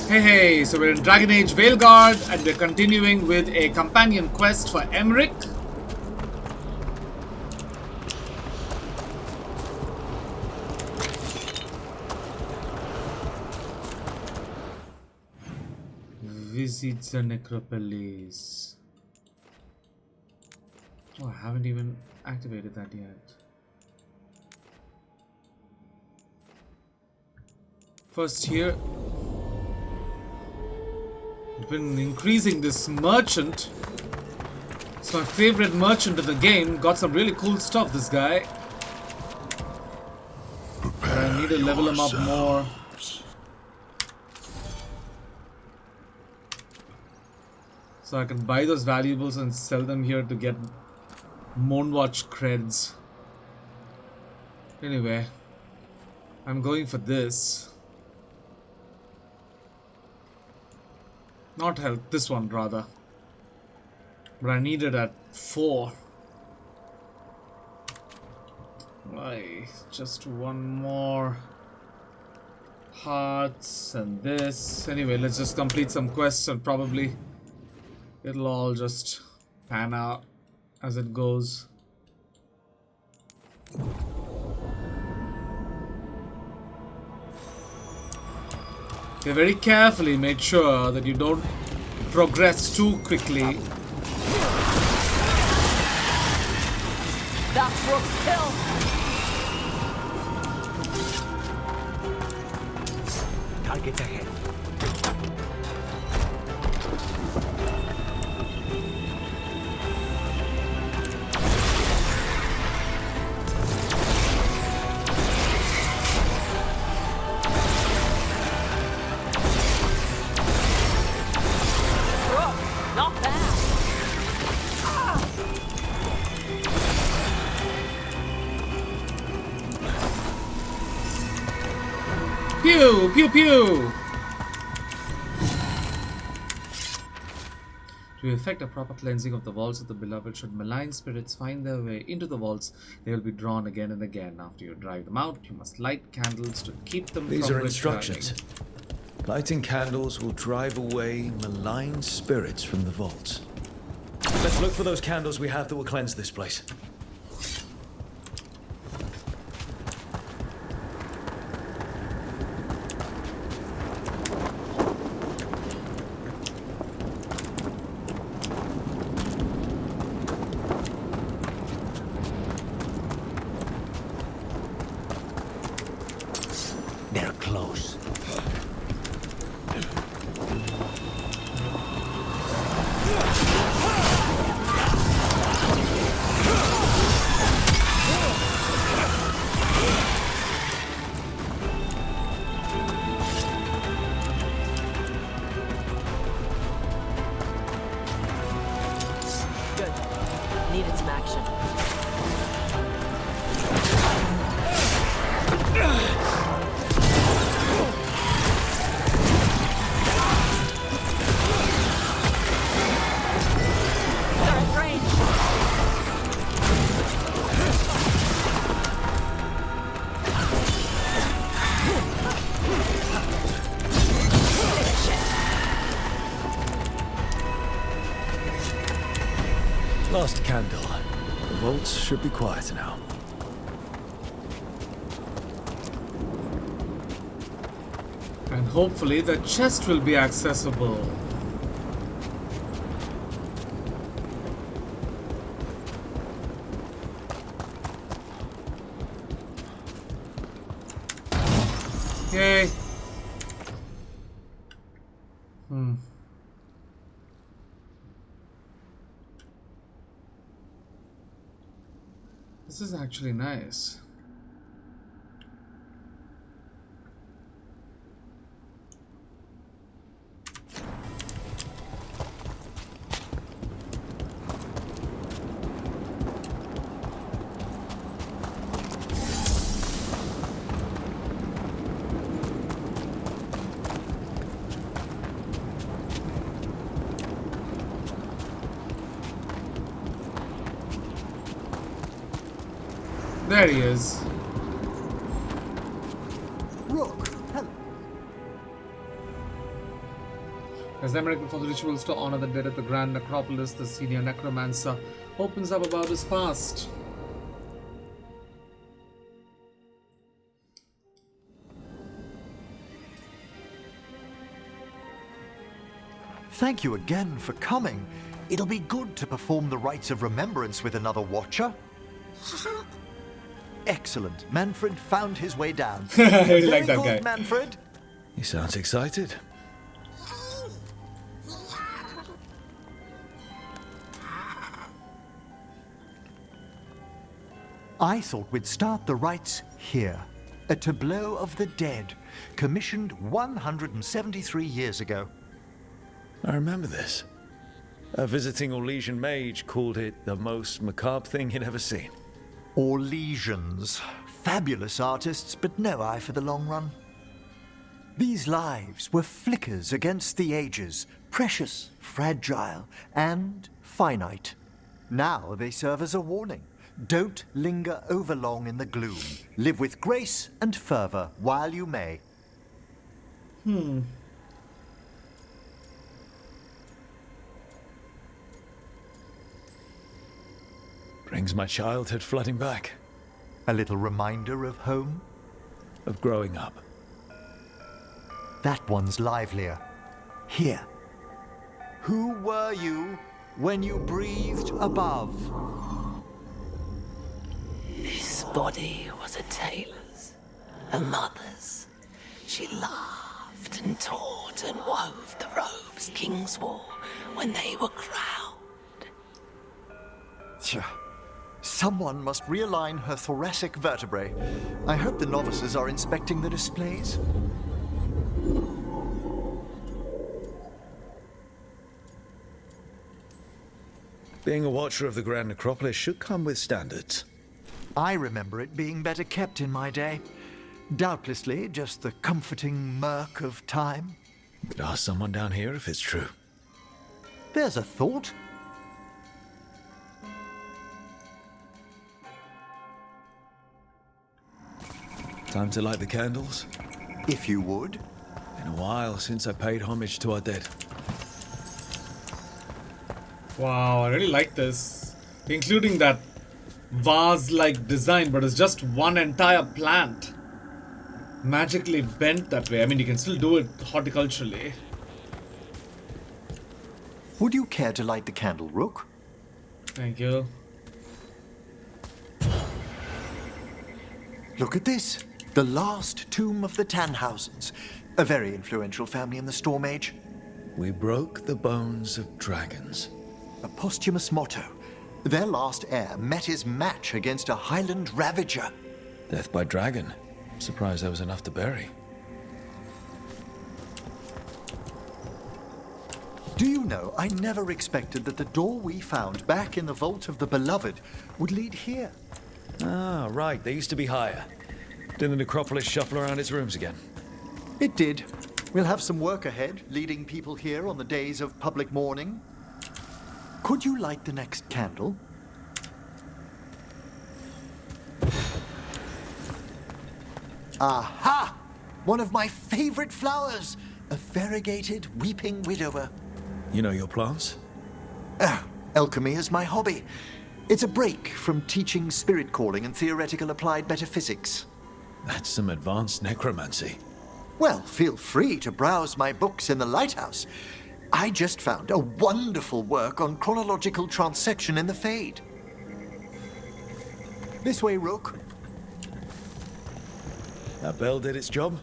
Hey, so we're in Dragon Age Veilguard and we're continuing with a companion quest for Emmerich. Visit the necropolis. Oh, I haven't even activated that yet. First here, I've been increasing this merchant. It's my favorite merchant in the game. Got some really cool stuff, this guy. But I need to level him up more. So I can buy those valuables and sell them here to get Moonwatch creds. Anyway, I'm going for this. Not health, this one rather. But I need it at 4. Why? Just one more. Hearts and this. Anyway, let's just complete some quests and probably it'll all just pan out as it goes. Okay, very carefully made sure that you don't progress too quickly. That's Rook's kill. Target ahead. Pew, pew, pew! To effect a proper cleansing of the vaults of the beloved, should malign spirits find their way into the vaults, they will be drawn again and again. After you drive them out, you must light candles to keep them from returning. These are instructions. Lighting candles will drive away malign spirits from the vaults. Let's look for those candles we have that will cleanse this place. They're close. Good. Needed some action. They're at range. Last candle. The vaults should be quiet now. And hopefully the chest will be accessible. Yay! This is actually nice. There he is. Rook, hello. As the American for the rituals to honor the dead at the Grand Necropolis, the senior necromancer opens up about his past. Thank you again for coming. It'll be good to perform the rites of remembrance with another watcher. Excellent. Manfred found his way down. I really Very like that good, guy. Manfred. He sounds excited. I thought we'd start the rites here. A tableau of the dead, commissioned 173 years ago. I remember this. A visiting Orlesian mage called it the most macabre thing he'd ever seen. Orlesians. Fabulous artists, but no eye for the long run. These lives were flickers against the ages, precious, fragile, and finite. Now they serve as a warning. Don't linger overlong in the gloom. Live with grace and fervor while you may. Brings my childhood flooding back. A little reminder of home. Of growing up. That one's livelier. Here. Who were you when you breathed above? This body was a tailor's, a mother's. She laughed and taught and wove the robes kings wore when they were crowned. Tja. Someone must realign her thoracic vertebrae. I hope the novices are inspecting the displays. Being a watcher of the Grand Necropolis should come with standards. I remember it being better kept in my day. Doubtlessly just the comforting murk of time. Could ask someone down here if it's true. There's a thought. Time to light the candles. If you would. Been a while since I paid homage to our dead. Wow, I really like this. Including that vase-like design, but it's just one entire plant. Magically bent that way. I mean, you can still do it horticulturally. Would you care to light the candle, Rook? Thank you. Look at this. The last tomb of the Tannhausens. A very influential family in the Storm Age. We broke the bones of dragons. A posthumous motto. Their last heir met his match against a Highland Ravager. Death by dragon. Surprised there was enough to bury. Do you know, I never expected that the door we found back in the Vault of the Beloved would lead here. Ah, right. They used to be higher. Did the necropolis shuffle around its rooms again? It did. We'll have some work ahead, leading people here on the days of public mourning. Could you light the next candle? Aha! One of my favorite flowers! A variegated weeping widower. You know your plants? Alchemy is my hobby. It's a break from teaching spirit calling and theoretical applied metaphysics. That's some advanced necromancy. Well, feel free to browse my books in the lighthouse. I just found a wonderful work on chronological transection in the Fade. This way, Rook. That bell did its job.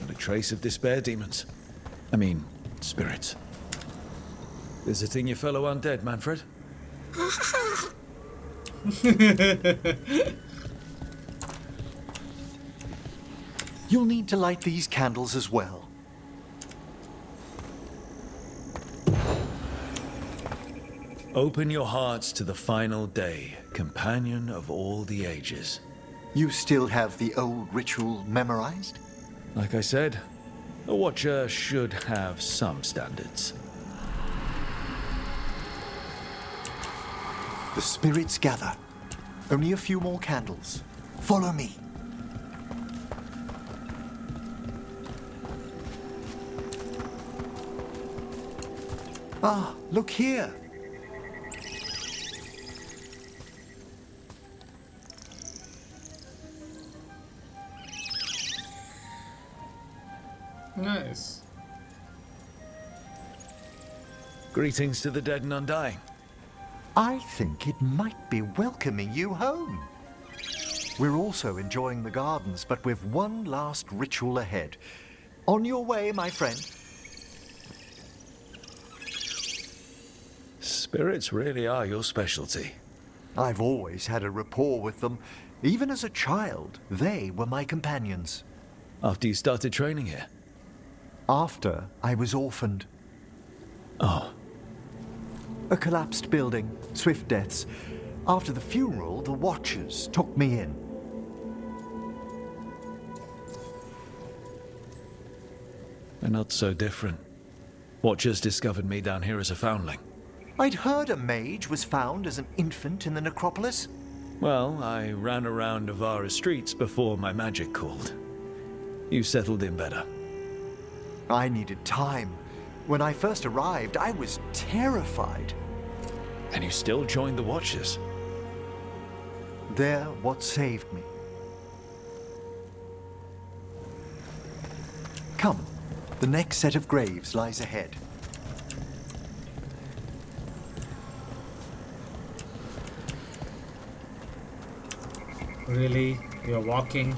Not a trace of despair demons. I mean, spirits. Visiting your fellow undead, Manfred? You'll need to light these candles as well. Open your hearts to the final day, companion of all the ages. You still have the old ritual memorized? Like I said, a watcher should have some standards. The spirits gather. Only a few more candles. Follow me. Ah, look here. Nice. Greetings to the dead and undying. I think it might be welcoming you home. We're also enjoying the gardens, but with one last ritual ahead. On your way, my friend. Spirits really are your specialty. I've always had a rapport with them. Even as a child, they were my companions. After you started training here? After I was orphaned. Oh, A collapsed building, swift deaths. After the funeral, the Watchers took me in. they're not so different. Watchers discovered me down here as a foundling. I'd heard a mage was found as an infant in the necropolis. Well, I ran around Avara's streets before my magic called. You settled in better. I needed time. When I first arrived, I was terrified. And you still joined the Watchers? They're what saved me. Come, the next set of graves lies ahead. Really? You're walking?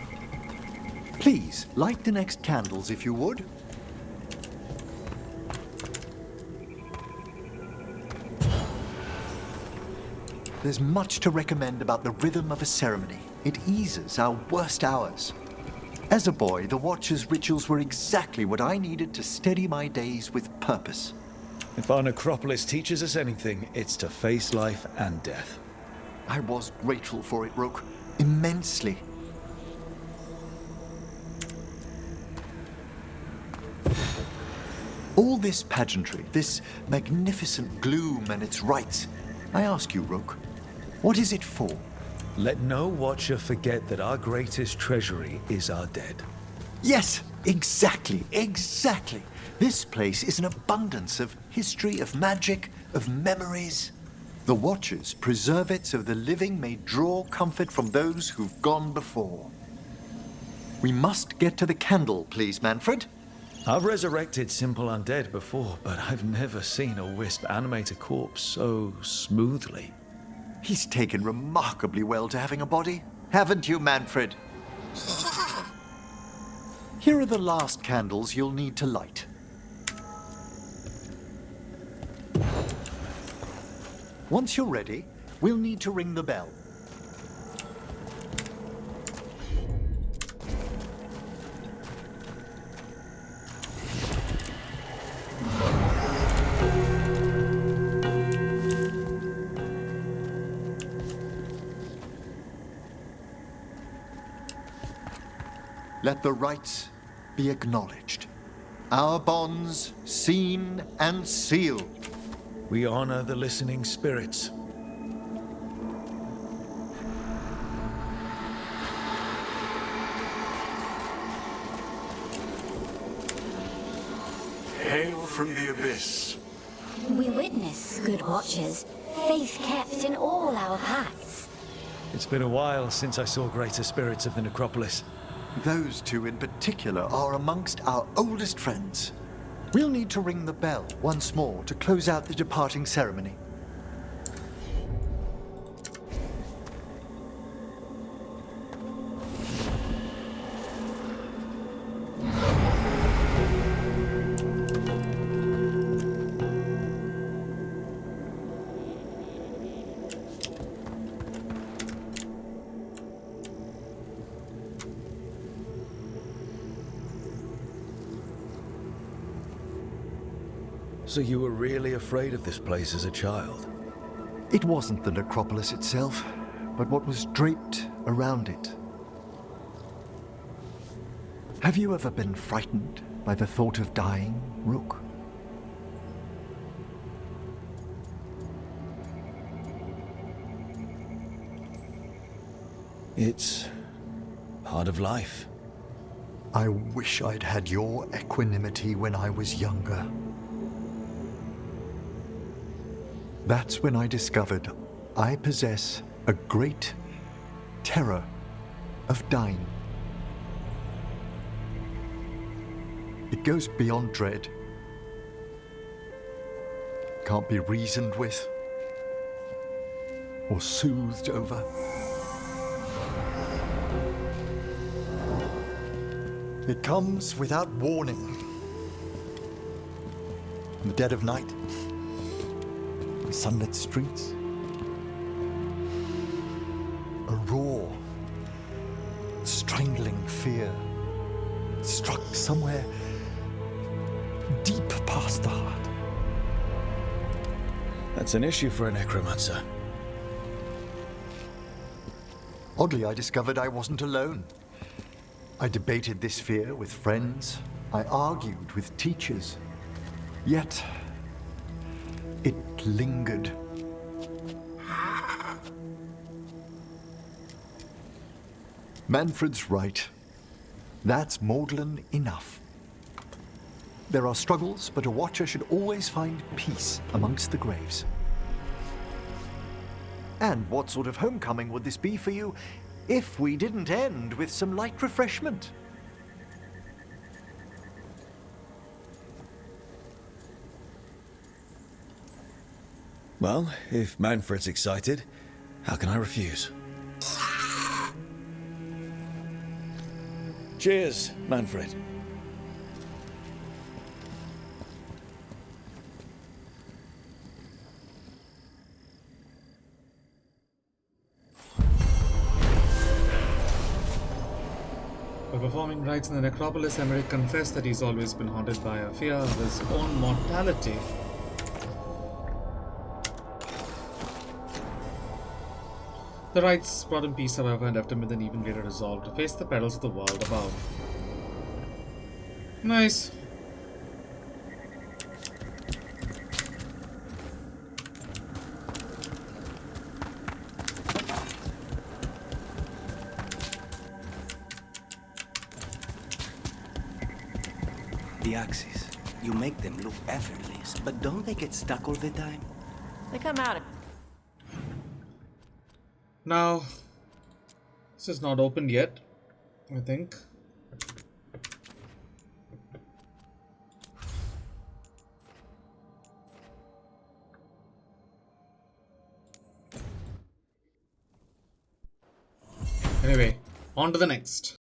Please, light the next candles if you would. There's much to recommend about the rhythm of a ceremony. It eases our worst hours. As a boy, the Watcher's rituals were exactly what I needed to steady my days with purpose. If our necropolis teaches us anything, it's to face life and death. I was grateful for it, Rook. Immensely. All this pageantry, this magnificent gloom and its rites, I ask you, Rook, what is it for? Let no Watcher forget that our greatest treasury is our dead. Yes, exactly, exactly. This place is an abundance of history, of magic, of memories. The Watchers preserve it so the living may draw comfort from those who've gone before. We must get to the candle, please, Manfred. I've resurrected simple undead before, but I've never seen a wisp animate a corpse so smoothly. He's taken remarkably well to having a body, haven't you, Manfred? Here are the last candles you'll need to light. Once you're ready, we'll need to ring the bell. Let the rites be acknowledged. Our bonds seen and sealed. We honor the listening spirits. Hail from the abyss. We witness, good Watchers, faith kept in all our paths. It's been a while since I saw greater spirits of the necropolis. Those two in particular are amongst our oldest friends. We'll need to ring the bell once more to close out the departing ceremony. So you were really afraid of this place as a child? It wasn't the necropolis itself, but what was draped around it. Have you ever been frightened by the thought of dying, Rook? It's part of life. I wish I'd had your equanimity when I was younger. That's when I discovered I possess a great terror of dying. It goes beyond dread. Can't be reasoned with or soothed over. It comes without warning. In the dead of night, in sunlit streets, a raw, strangling fear struck somewhere deep past the heart. That's an issue for a necromancer. Oddly, I discovered I wasn't alone. I debated this fear with friends. I argued with teachers. Yet, it lingered. Manfred's right. That's maudlin enough. There are struggles, but a watcher should always find peace amongst the graves. And what sort of homecoming would this be for you if we didn't end with some light refreshment? Well, if Manfred's excited, how can I refuse? Cheers, Manfred. While performing rites in the necropolis, Emmerich confessed that he's always been haunted by a fear of his own mortality. The rites brought him peace, however, and left him with an even greater resolve to face the perils of the world above. Nice. The axes. You make them look effortless, but don't they get stuck all the time? They come out. Now, this is not opened yet, I think. Anyway, on to the next.